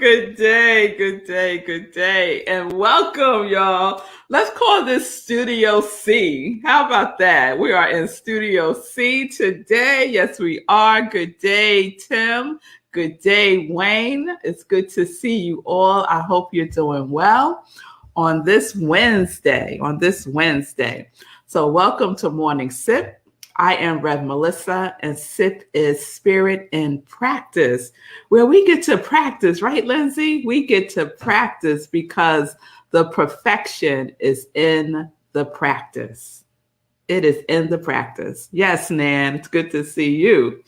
Good day, good day, good day, and welcome, y'all. Let's call this Studio C. How about that? We are in Studio C today. Yes, we are. Good day, Tim. Good day, Wayne. It's good to see you all. I hope you're doing well on this Wednesday. So welcome to Morning Sip. I am Rev Melissa, and SIP is Spirit in Practice, where we get to practice, right, Lindsay? We get to practice because the perfection is in the practice. It is in the practice. Yes, Nan, it's good to see you.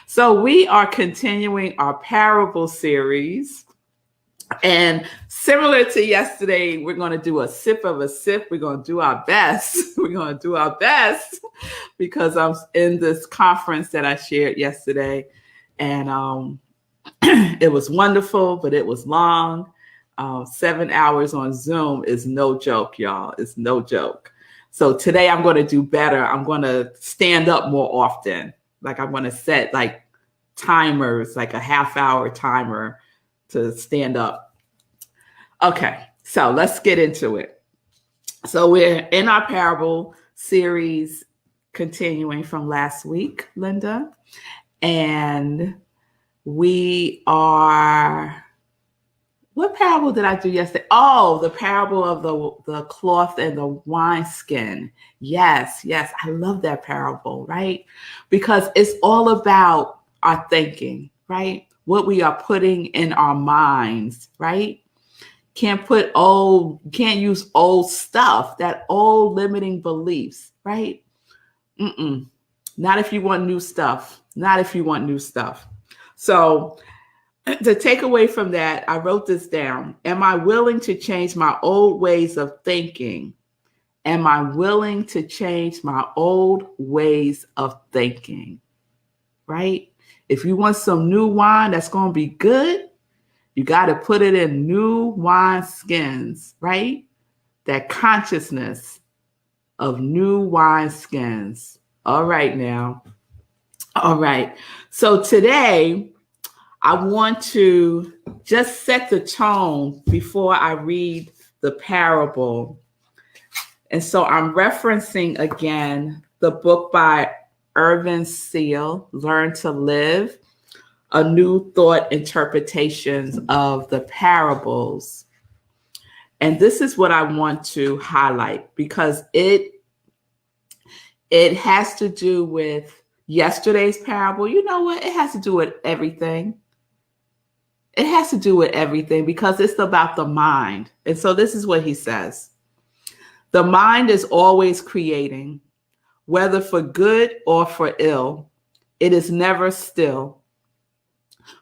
So we are continuing our parable series. And similar to yesterday, we're going to do a sip of a sip. We're going to do our best. Because I'm in this conference that I shared yesterday. And it was wonderful, but it was long. 7 hours on Zoom is no joke, y'all. It's no joke. So today I'm going to do better. I'm going to stand up more often. Like I'm going to set like timers, like a half-hour timer to stand up. Okay, so let's get into it. So we're in our parable series, continuing from last week, Linda, and we are, what parable did I do yesterday? Oh, the parable of the cloth and the wineskin. Yes, I love that parable, right? Because it's all about our thinking, right? What we are putting in our minds, right? Can't use old stuff, that old limiting beliefs, right? Not if you want new stuff. So to take away from that, I wrote this down. Am I willing to change my old ways of thinking? Am I willing to change my old ways of thinking? Right? If you want some new wine that's going to be good, you got to put it in new wine skins, right? That consciousness of new wine skins. All right now. All right. So today, I want to just set the tone before I read the parable. And so I'm referencing again the book by Irvin Seal, Learn to Live, a New Thought Interpretations of the Parables. And this is what I want to highlight because it has to do with yesterday's parable. You know what? It has to do with everything. It has to do with everything because it's about the mind. And so this is what he says. The mind is always creating, whether for good or for ill. It is never still.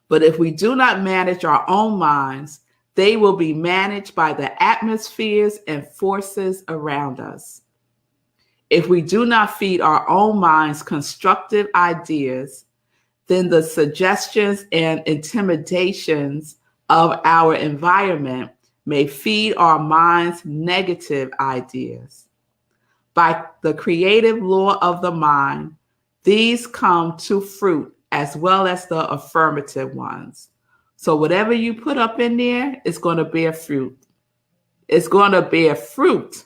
But if we do not manage our own minds, they will be managed by the atmospheres and forces around us. If we do not feed our own minds constructive ideas, then the suggestions and intimidations of our environment may feed our minds negative ideas. By the creative law of the mind, these come to fruit as well as the affirmative ones. So whatever you put up in there, it's going to bear fruit. It's going to bear fruit,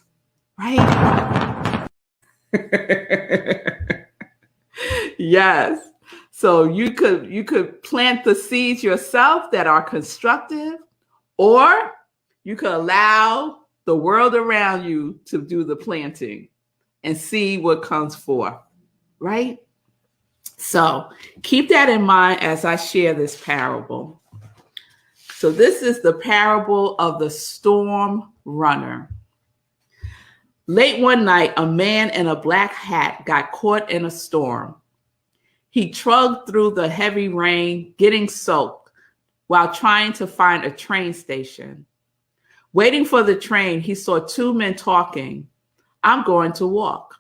right? Yes. So you could plant the seeds yourself that are constructive, or you could allow the world around you to do the planting and see what comes forth, right? So keep that in mind as I share this parable. So this is the parable of the storm runner. Late one night, a man in a black hat got caught in a storm. He trudged through the heavy rain, getting soaked while trying to find a train station. Waiting for the train, he saw two men talking. "I'm going to walk,"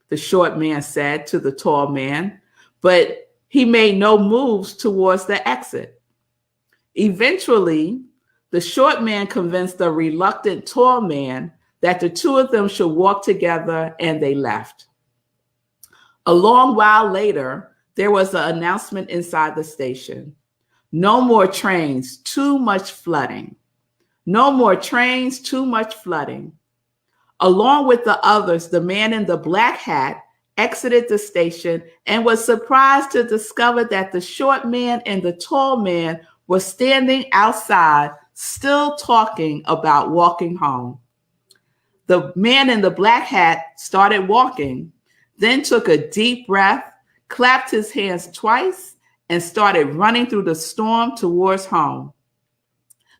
the short man said to the tall man, but he made no moves towards the exit. Eventually, the short man convinced the reluctant tall man that the two of them should walk together, and they left. A long while later, there was an announcement inside the station. No more trains, too much flooding. No more trains, too much flooding. Along with the others, the man in the black hat exited the station and was surprised to discover that the short man and the tall man were standing outside, still talking about walking home. The man in the black hat started walking, then took a deep breath, clapped his hands twice, and started running through the storm towards home.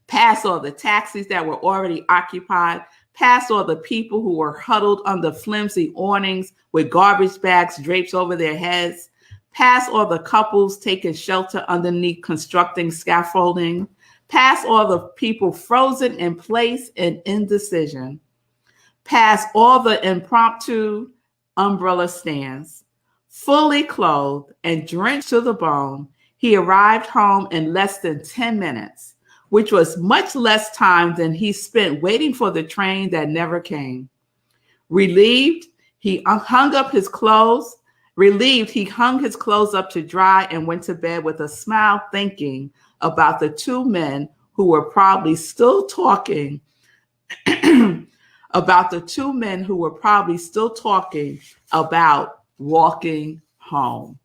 Past all the taxis that were already occupied, past all the people who were huddled under flimsy awnings with garbage bags draped over their heads, past all the couples taking shelter underneath constructing scaffolding, past all the people frozen in place in indecision, past all the impromptu umbrella stands. Fully clothed and drenched to the bone, he arrived home in less than 10 minutes, which was much less time than he spent waiting for the train that never came. Relieved, he hung his clothes up to dry and went to bed with a smile, thinking about the two men who were probably still talking about walking home.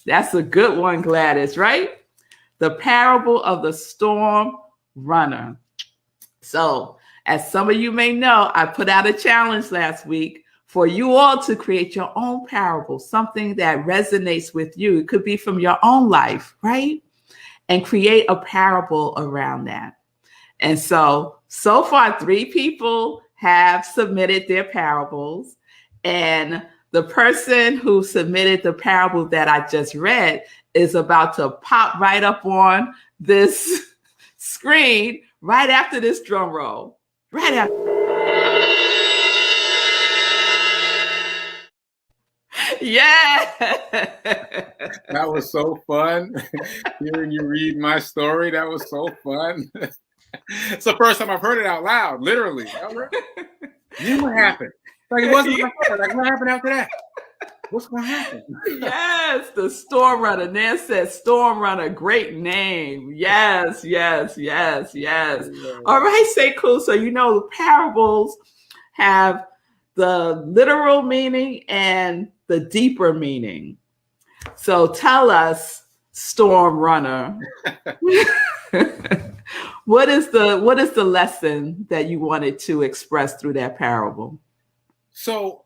That's a good one, Gladys, right? The parable of the storm runner. So, as some of you may know, I put out a challenge last week for you all to create your own parable, something that resonates with you. It could be from your own life, right? And create a parable around that. And so far, 3 people have submitted their parables. And the person who submitted the parable that I just read is about to pop right up on this screen right after this drum roll. Right after. Yeah. That was so fun. Hearing you read my story, that was so fun. It's the first time I've heard it out loud, literally. Then what happened? Like it wasn't like what happened after that? What's going to happen? Yes, the Storm Runner. Nan said Storm Runner, great name. Yes. All right, Sekou. So you know the parables have the literal meaning and the deeper meaning. So tell us, Storm Runner, what is the lesson that you wanted to express through that parable? So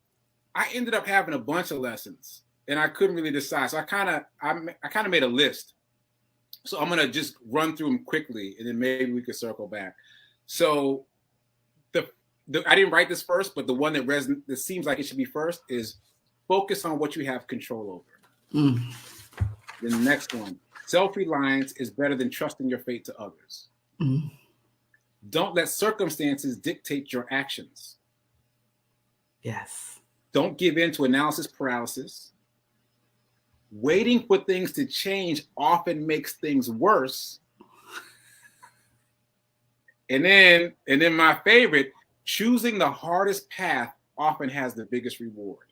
I ended up having a bunch of lessons and I couldn't really decide. So I kind of made a list. So I'm going to just run through them quickly and then maybe we could circle back. So I didn't write this first, but the one that seems like it should be first is focus on what you have control over. The next one, self-reliance is better than trusting your fate to others. Don't let circumstances dictate your actions. Yes. Don't give in to analysis paralysis. Waiting for things to change often makes things worse. And then my favorite, choosing the hardest path often has the biggest reward.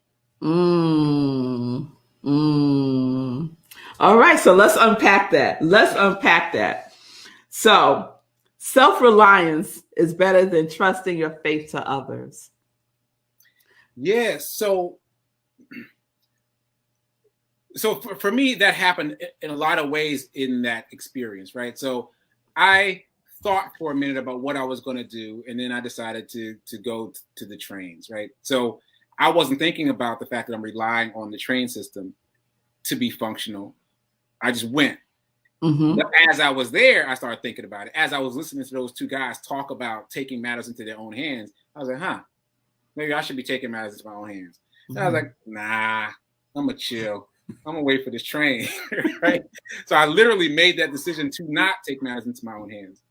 All right, so let's unpack that. So, self-reliance is better than trusting your faith to others. Yes. So for me, that happened in a lot of ways in that experience, right? So I thought for a minute about what I was going to do, and then I decided to go to the trains, right? So I wasn't thinking about the fact that I'm relying on the train system to be functional. I just went. But as I was there, I started thinking about it. As I was listening to those 2 guys talk about taking matters into their own hands, I was like, maybe I should be taking matters into my own hands. And I was like, nah, I'm going to chill. I'm going to wait for this train, right? So I literally made that decision to not take matters into my own hands.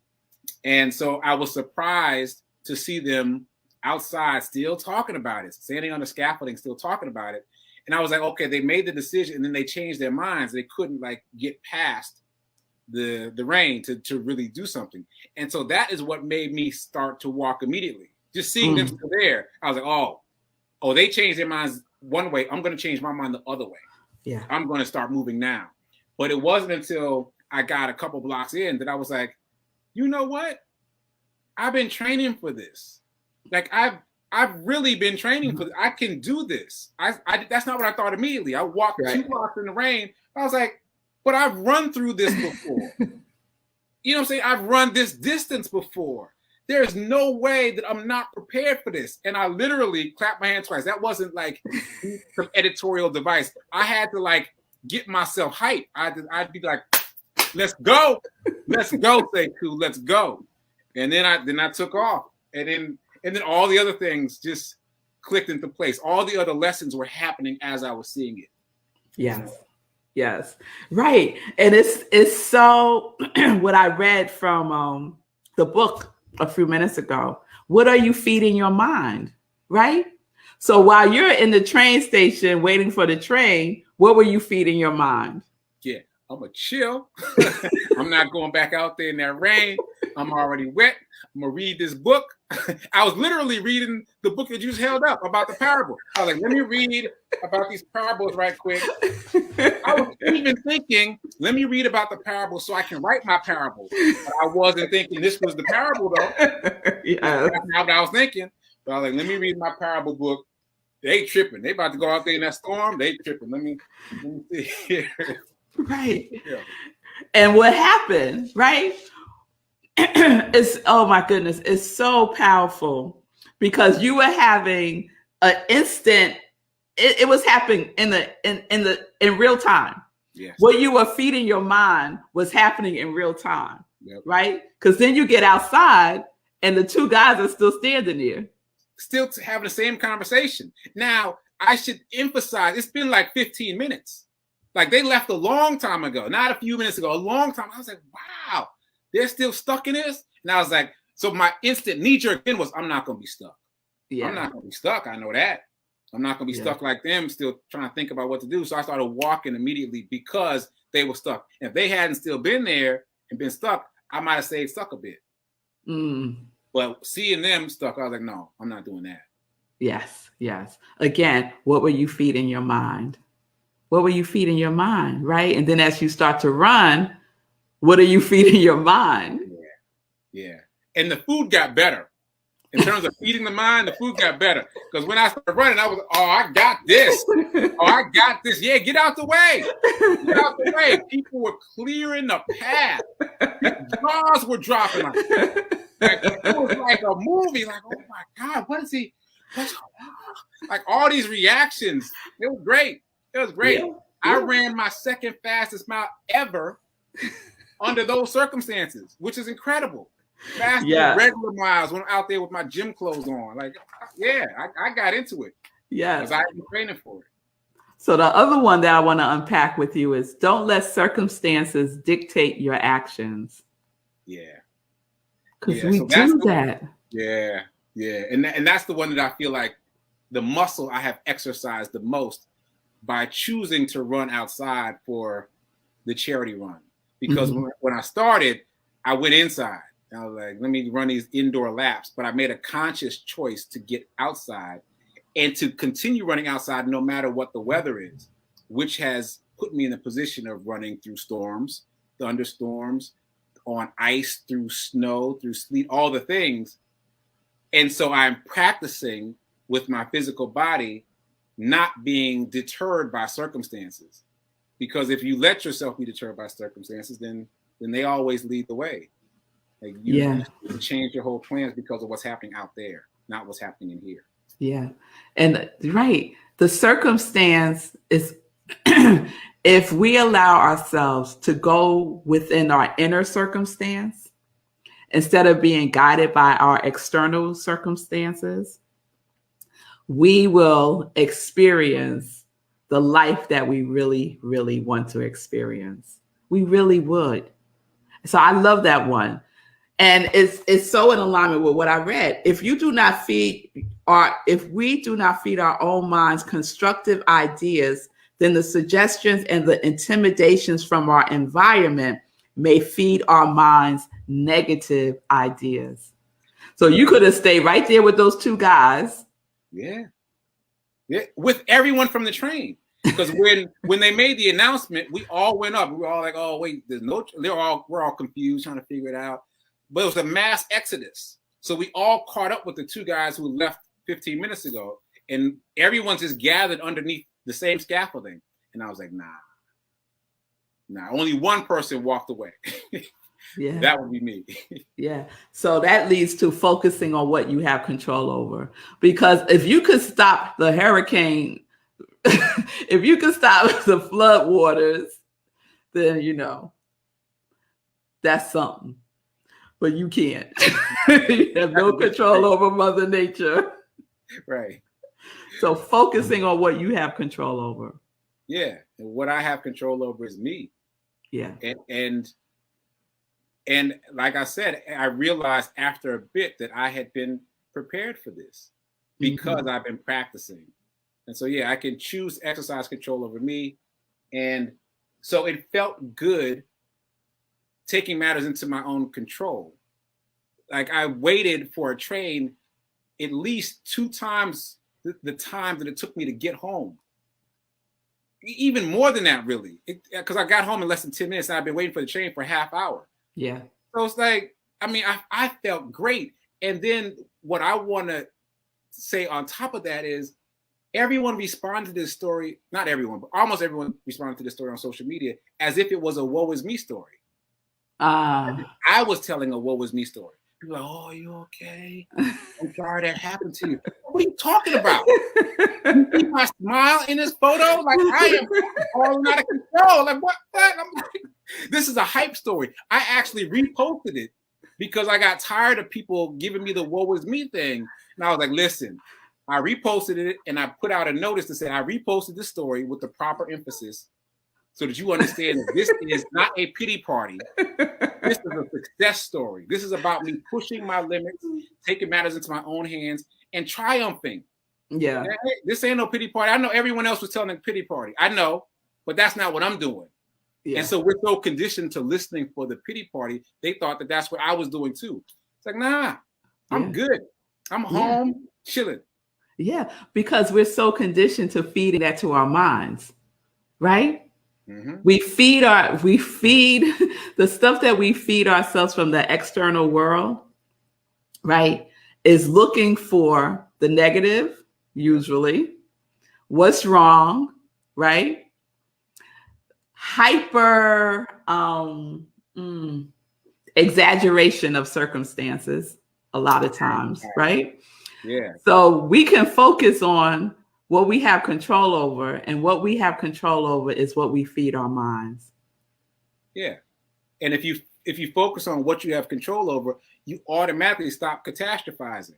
And so I was surprised to see them outside still talking about it, standing on the scaffolding, still talking about it. And I was like, okay, they made the decision and then they changed their minds. They couldn't get past the rain to really do something. And so that is what made me start to walk immediately. Just seeing them still there, I was like, oh, they changed their minds one way. I'm going to change my mind the other way. Yeah. I'm going to start moving now. But it wasn't until I got a couple blocks in that I was like, you know what? I've been training for this. Like I've really been training for this. I can do this. That's not what I thought immediately. I walked 2 blocks in the rain. I was like, but I've run through this before. You know what I'm saying? I've run this distance before. There's no way that I'm not prepared for this. And I literally clapped my hands twice. That wasn't like some editorial device. I had to like get myself hyped. I'd be like, let's go. Let's go, Sekou. Let's go. And then I took off. And then all the other things just clicked into place. All the other lessons were happening as I was seeing it. Yes. Yes. Right. And it's so what I read from the book a few minutes ago. What are you feeding your mind? Right. So while you're in the train station waiting for the train, what were you feeding your mind? Yeah, I'm gonna chill. I'm not going back out there in that rain. I'm already wet. I'm gonna read this book. I was literally reading the book that you just held up about the parable. I was like, let me read about these parables right quick. I was even thinking, let me read about the parable so I can write my parable. But I wasn't thinking this was the parable though. Yeah. That's not what I was thinking. But I was like, let me read my parable book. They tripping. They about to go out there in that storm. They tripping. Let me see here. Right. Yeah. And what happened, right? It's, oh my goodness, it's so powerful because you were having an instant, it was happening in real time. Yes. What you were feeding your mind was happening in real time. Yep. Right? Because then you get outside and the two guys are still standing there. Still having the same conversation. Now, I should emphasize, it's been like 15 minutes. Like they left a long time ago, not a few minutes ago, a long time. I was like, wow, they're still stuck in this? And I was like, so my instant knee-jerk then was, I'm not going to be stuck. Yeah. I'm not going to be stuck. I know that. I'm not going to be stuck like them, still trying to think about what to do. So I started walking immediately because they were stuck. And if they hadn't still been there and been stuck, I might have stayed stuck a bit. But seeing them stuck, I was like, no, I'm not doing that. Yes, yes. Again, what were you feeding your mind? What were you feeding your mind, right? And then as you start to run, what are you feeding your mind? Yeah. And the food got better. In terms of feeding the mind, the food got better. Because when I started running, I was, oh, I got this. Oh, I got this. Yeah, get out the way. Get out the way. People were clearing the path. Jaws were dropping. Like, it was like a movie. Like, oh my God, what is he? Like all these reactions. It was great. It was great. Yeah. I ran my second fastest mile ever under those circumstances, which is incredible. Faster than regular miles when I'm out there with my gym clothes on. Like, yeah, I got into it. Yeah. Because I've been training for it. So the other one that I want to unpack with you is don't let circumstances dictate your actions. Yeah. Because we do that. Yeah. And that's the one that I feel like the muscle I have exercised the most by choosing to run outside for the charity run. Because when I started, I went inside. I was like, let me run these indoor laps. But I made a conscious choice to get outside and to continue running outside no matter what the weather is, which has put me in a position of running through storms, thunderstorms, on ice, through snow, through sleet, all the things. And so I'm practicing with my physical body not being deterred by circumstances. Because if you let yourself be deterred by circumstances, then they always lead the way. Like you change your whole plans because of what's happening out there, not what's happening in here. Yeah. And right. The circumstance is if we allow ourselves to go within our inner circumstance, instead of being guided by our external circumstances, we will experience the life that we really, really want to experience. We really would. So I love that one. And it's so in alignment with what I read. If we do not feed our own minds constructive ideas, then the suggestions and the intimidations from our environment may feed our minds negative ideas. So you could have stayed right there with those two guys. Yeah. With everyone from the train. Because when they made the announcement, we all went up. We were all like, "Oh wait, we're all confused, trying to figure it out." But it was a mass exodus, so we all caught up with the two guys who left 15 minutes ago, and everyone's just gathered underneath the same scaffolding. And I was like, "Nah." Only one person walked away. Yeah, that would be me. Yeah. So that leads to focusing on what you have control over. Because if you could stop the hurricane, if you could stop the flood waters, then that's something. But you can't. You have no control over Mother Nature. Right. So focusing on what you have control over. Yeah. And what I have control over is me. Yeah. And like I said, I realized after a bit that I had been prepared for this because I've been practicing. And so, yeah, I can choose to exercise control over me. And so it felt good taking matters into my own control. Like I waited for a train at least 2 times the time that it took me to get home. Even more than that, really, because I got home in less than 10 minutes and I've been waiting for the train for a half hour. Yeah. So it's like, I mean, I felt great. And then what I want to say on top of that is everyone responded to this story, not everyone, but almost everyone responded to this story on social media as if it was a woe is me story. I was telling a woe is me story. People are like, "Oh, are you okay? I'm sorry that happened to you." What are you talking about? You see my smile in this photo? Like I am falling out of control. Like what? I'm like, this is a hype story. I actually reposted it because I got tired of people giving me the woe is me thing. And I was like, listen, I reposted it and I put out a notice to say I reposted this story with the proper emphasis so that you understand that this is not a pity party. This is a success story. This is about me pushing my limits, taking matters into my own hands, and triumphing. Yeah. This ain't no pity party. I know everyone else was telling a pity party. I know, but that's not what I'm doing. Yeah. And so we're so conditioned to listening for the pity party, they thought that that's what I was doing too. It's like, nah, I'm good. I'm home chilling. Yeah, because we're so conditioned to feeding that to our minds, right? Mm-hmm. We feed the stuff that we feed ourselves from the external world, right? Is looking for the negative, usually, what's wrong, right? Hyper exaggeration of circumstances a lot of times, right? Yeah. So we can focus on what we have control over, and what we have control over is what we feed our minds. Yeah. And if you focus on what you have control over, you automatically stop catastrophizing.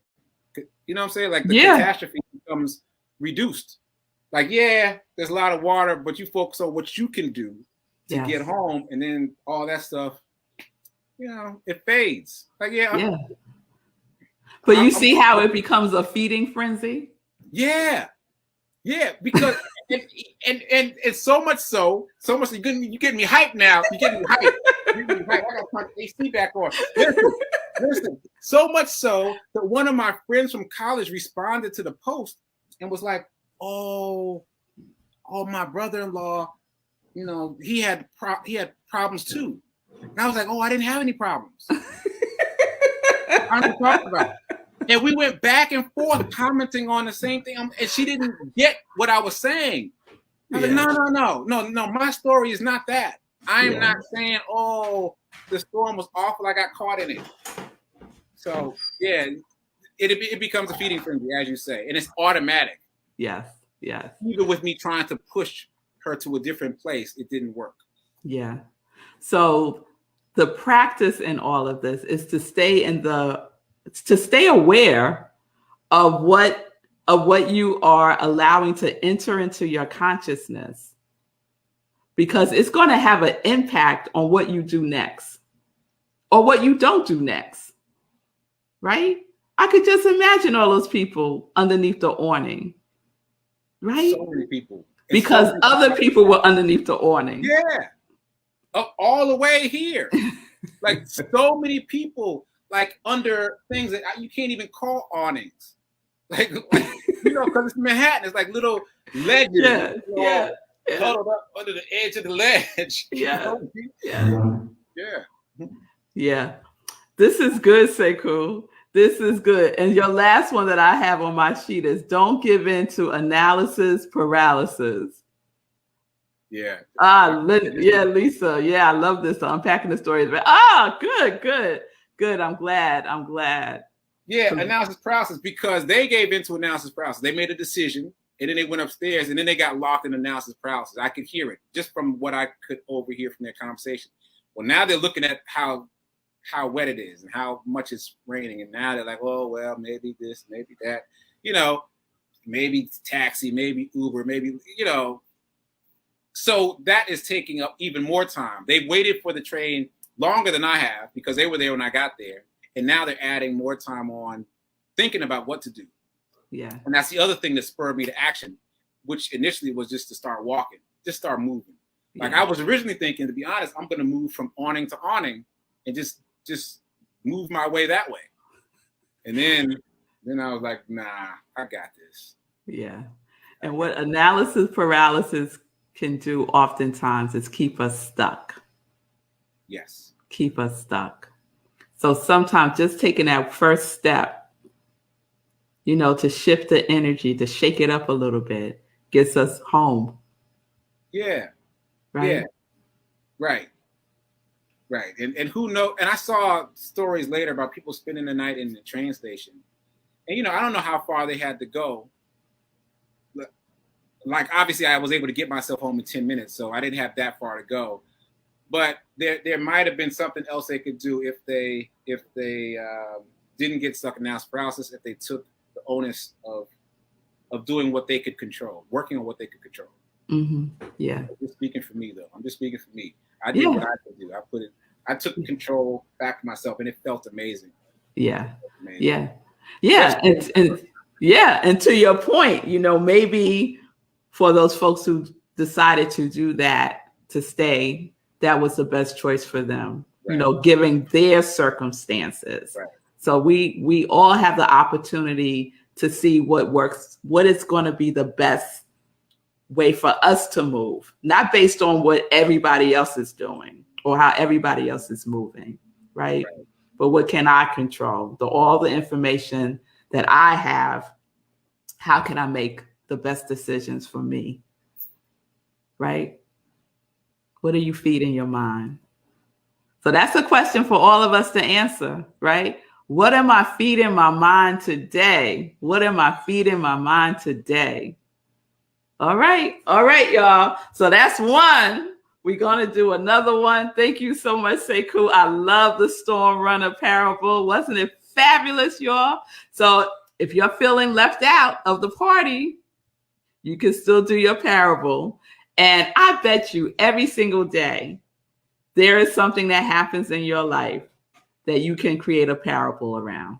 You know what I'm saying? Like the catastrophe becomes reduced. Like, yeah, there's a lot of water, but you focus on what you can do to get home, and then all that stuff, it fades. Like, But you see how it becomes a feeding frenzy? Yeah. Yeah, because and it's so much you're getting me hyped now. You're getting me hyped. I gotta turn the AC back on. Listen. So much so that one of my friends from college responded to the post and was like, "Oh, my brother-in-law, he had problems too." And I was like, "Oh, I didn't have any problems." I don't talk about it. And we went back and forth commenting on the same thing. And she didn't get what I was saying. I was like, no. My story is not that. I am not saying, "Oh, the storm was awful. I got caught in it." So, it becomes a feeding frenzy, as you say. And it's automatic. Yes. Even with me trying to push her to a different place, it didn't work. Yeah. So the practice in all of this is to stay aware of what you are allowing to enter into your consciousness, because it's going to have an impact on what you do next or what you don't do next, right? I could just imagine all those people underneath the awning, right? So many people. Because other people were underneath the awning. Yeah. All the way here. Like so many people, like under things that you can't even call awnings. Like because it's Manhattan. It's like little ledges. Yeah, yeah, yeah, Cuddled up under the edge of the ledge. yeah, yeah, Yeah. yeah. This is good, Sekou. This is good. And your last one that I have on my sheet is don't give in to analysis paralysis. Yeah. Yeah, Lisa. Yeah, I love this. Unpacking the stories. Good. I'm glad. Yeah, analysis paralysis, because they gave into analysis paralysis. They made a decision, and then they went upstairs, and then they got locked in analysis paralysis. I could hear it just from what I could overhear from their conversation. Well, now they're looking at how wet it is and how much it's raining, and now they're like, oh, well, maybe this, maybe that, maybe taxi, maybe Uber, maybe, So that is taking up even more time. They waited for the train longer than I have because they were there when I got there. And now they're adding more time on thinking about what to do. Yeah. And that's the other thing that spurred me to action, which initially was just to start walking, just start moving. Yeah. Like I was originally thinking, to be honest, I'm going to move from awning to awning and just move my way that way. And then I was like, nah, I got this. Yeah. And what analysis paralysis can do oftentimes is keep us stuck. Yes. Keep us stuck. So sometimes just taking that first step, to shift the energy, to shake it up a little bit, gets us home. Yeah. Right. Yeah. Right. Right. And who knows? And I saw stories later about people spending the night in the train station. And, I don't know how far they had to go. Like, obviously, I was able to get myself home in 10 minutes, so I didn't have that far to go. But there might have been something else they could do if they didn't get stuck in analysis paralysis, if they took the onus of doing what they could control, working on what they could control. Mm-hmm. Yeah. I'm just speaking for me, though. I'm just speaking for me. I did what I could do. I took control back to myself, and it felt amazing. Yeah. Amazing. Yeah. And to your point, maybe for those folks who decided to do that, to stay, that was the best choice for them, right. Given their circumstances. Right. So we all have the opportunity to see what works, what is going to be the best way for us to move, not based on what everybody else is doing or how everybody else is moving, right? But what can I control? All the information that I have, how can I make the best decisions for me, right? What are you feeding your mind? So that's a question for all of us to answer, right? What am I feeding my mind today? What am I feeding my mind today? All right, y'all. So that's one. We're going to do another one. Thank you so much, Sekou. I love the Snowrunner parable. Wasn't it fabulous, y'all? So if you're feeling left out of the party, you can still do your parable. And I bet you every single day, there is something that happens in your life that you can create a parable around.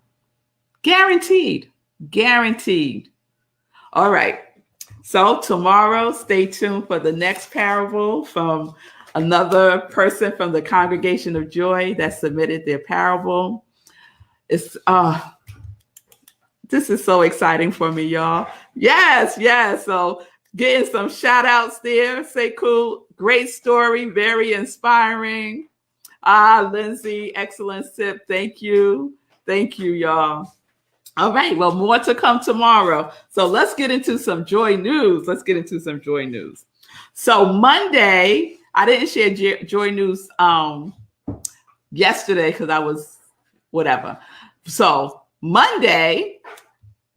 Guaranteed. All right. So tomorrow, stay tuned for the next parable from another person from the Congregation of Joy that submitted their parable. This is so exciting for me, y'all. Yes. So getting some shout outs there. Sekou, great story, very inspiring. Lindsay, excellent tip. Thank you, y'all. All right, well, more to come tomorrow. So let's get into some joy news. So Monday, I didn't share joy news yesterday because I was whatever. So Monday,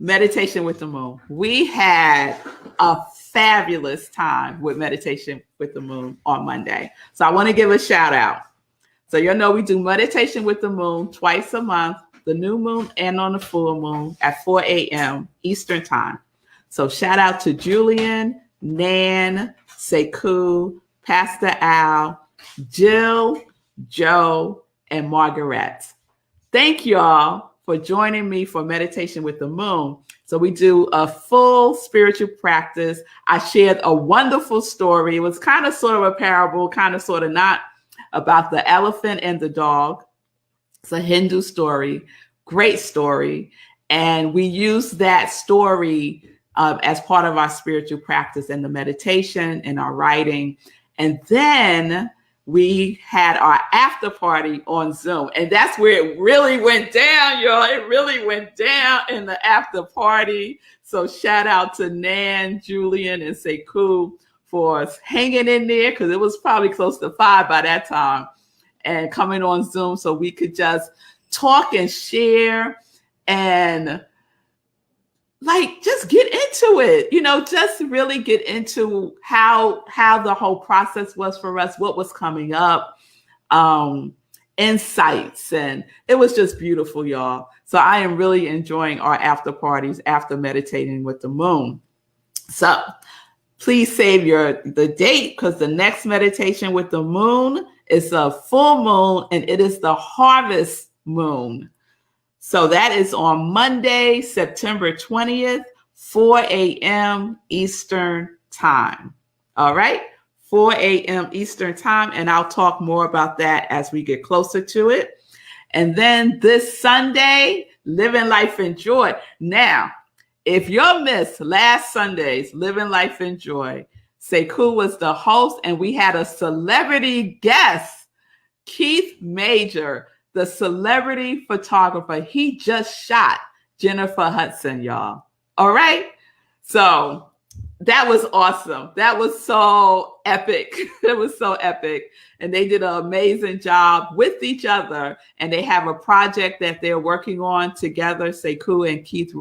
Meditation with the Moon. We had a fabulous time with Meditation with the Moon on Monday. So I want to give a shout out. So we do Meditation with the Moon twice a month, the new moon and on the full moon at 4 a.m. Eastern time. So shout out to Julian, Nan, Sekou, Pastor Al, Jill, Joe, and Margaret. Thank y'all for joining me for Meditation with the Moon. So we do a full spiritual practice. I shared a wonderful story. It was kind of sort of a parable, kind of sort of not, about the elephant and the dog. It's a Hindu story, great story. And we use that story as part of our spiritual practice and the meditation and our writing. And then we had our after party on Zoom. And that's where it really went down, y'all. It really went down in the after party. So shout out to Nan, Julian, and Sekou for hanging in there, because it was probably close to 5 by that time, and coming on Zoom so we could just talk and share and just get into it, just really get into how the whole process was for us, what was coming up, insights, and it was just beautiful, y'all. So I am really enjoying our after parties after meditating with the moon. So please save the date, because the next meditation with the moon is a full moon, and it is the harvest moon. So that is on Monday, September 20th, 4 a.m. Eastern time. All right, 4 a.m. Eastern time. And I'll talk more about that as we get closer to it. And then this Sunday, Living Life in Joy. Now, if you missed last Sunday's Living Life in Joy, Sekou was the host, and we had a celebrity guest, Keith Major, the celebrity photographer. He just shot Jennifer Hudson, y'all. All right. So that was awesome. That was so epic. It was so epic. And they did an amazing job with each other. And they have a project that they're working on together, Sekou and Keith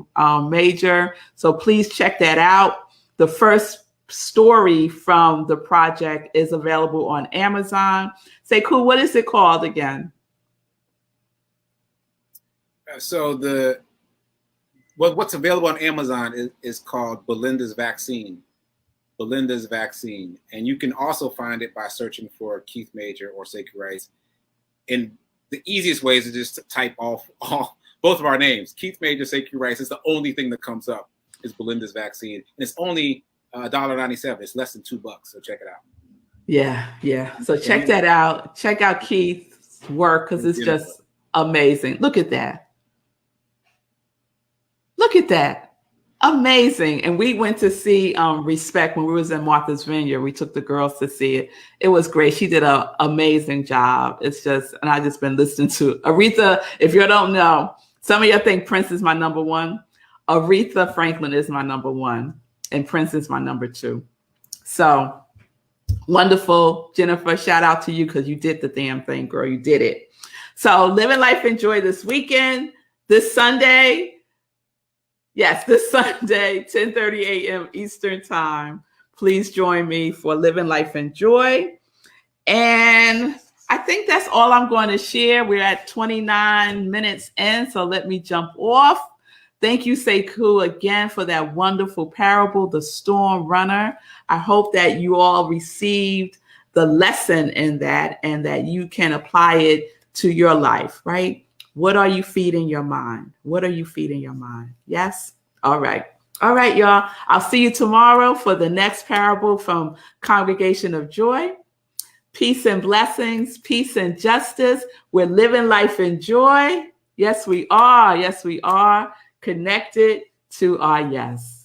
Major. So please check that out. The first story from the project is available on Amazon. Sekou, what is it called again? So what's available on Amazon is called Belinda's Vaccine. Belinda's Vaccine. And you can also find it by searching for Keith Major or Sekou Rice. And the easiest way is to just type off both of our names. Keith Major, Sekou Rice is the only thing that comes up is Belinda's Vaccine. And it's only $1.97. It's less than $2. So check it out. Yeah. So check that out. Check out Keith's work, because it's just amazing. Look at that. Look at that. Amazing. And we went to see Respect when we was in Martha's Vineyard. We took the girls to see it. It was great. She did an amazing job. It's just, and I just been listening to Aretha. If you don't know, some of you think Prince is my number one. Aretha Franklin is my number one, and Prince is my number 2. So wonderful. Jennifer, shout out to you, because you did the damn thing, girl. You did it. So Living Life in Joy this weekend, this Sunday. Yes, this Sunday, 10:30 a.m. Eastern time. Please join me for Living Life in Joy. And I think that's all I'm going to share. We're at 29 minutes in, so let me jump off. Thank you, Sekou, again for that wonderful parable, The Storm Runner. I hope that you all received the lesson in that, and that you can apply it to your life, right? What are you feeding your mind? What are you feeding your mind? Yes? All right. All right, y'all. I'll see you tomorrow for the next parable from Congregation of Joy. Peace and blessings, peace and justice. We're living life in joy. Yes, we are. Yes, we are connected to our yes.